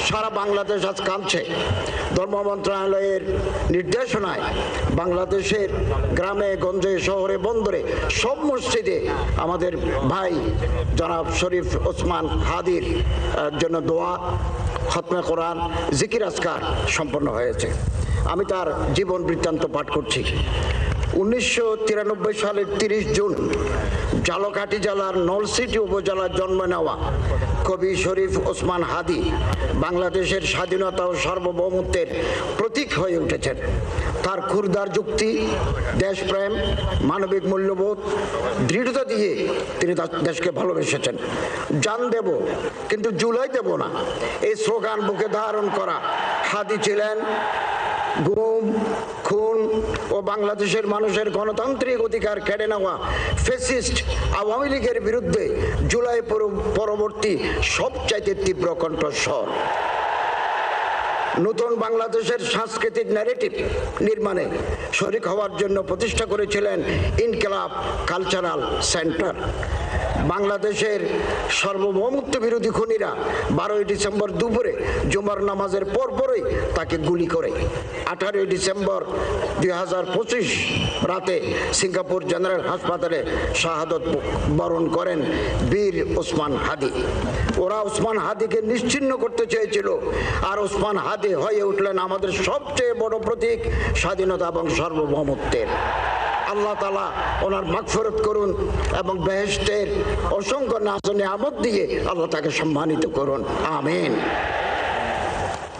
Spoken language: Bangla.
সারা বাংলাদেশ আজ কাঁদছে। ধর্ম মন্ত্রণালয়ের নির্দেশনায় বাংলাদেশের গ্রামে গঞ্জে শহরে বন্দরে সব মসজিদে আমাদের ভাই জনাব শরীফ ওসমান হাদির জন্য দোয়া, খতমে কোরআন, জিকির আজকার সম্পন্ন হয়েছে। আমি তার জীবন বৃত্তান্ত পাঠ করছি। 1993 সালের 30 জুন ঝালকাঠি জেলার নলছিটি উপজেলার জন্ম নেওয়া কবি শরীফ ওসমান হাদি বাংলাদেশের স্বাধীনতা ও সার্বভৌমত্বের প্রতীক হয়ে উঠেছেন। তার ক্ষুরদার যুক্তি, দেশপ্রেম, মানবিক মূল্যবোধ, দৃঢ়তা দিয়ে তিনি দেশকে ভালোবেসেছেন। জান দেব কিন্তু জুলাই দেব না, এই স্লোগান বুকে ধারণ করা হাদি ছিলেন গুম, খুন ও বাংলাদেশের মানুষের গণতান্ত্রিক অধিকার কেড়ে নেওয়া ফ্যাসিস্ট আওয়ামী লীগের বিরুদ্ধে জুলাই পরবর্তী সবচাইতে তীব্র কণ্ঠস্বর। নতুন বাংলাদেশের সাংস্কৃতিক ন্যারেটিভ নির্মাণে শরিক হওয়ার জন্য প্রতিষ্ঠা করেছিলেন ইনকিলাব কালচারাল সেন্টার। বাংলাদেশের সার্বভৌমত্ব বিরোধী খুনিরা 12ই ডিসেম্বর দুপুরে জুমার নামাজের পরপরই তাকে গুলি করে 18ই ডিসেম্বর 2025 রাতে সিঙ্গাপুর জেনারেল হাসপাতালে শাহাদত বরণ করেন বীর ওসমান হাদি। ওরা ওসমান হাদিকে নিশ্চিহ্ন করতে চেয়েছিল, আর ওসমান হাদি হয়ে উঠলেন আমাদের সবচেয়ে বড় প্রতীক স্বাধীনতা এবং সার্বভৌমত্বের। আল্লাহ তাআলা ওনার মাগফিরাত করুন এবং বেহেশতের অসংখ্য নাজ ও নিয়ামত দিয়ে আল্লাহ তাকে সম্মানিত করুন। আমিন।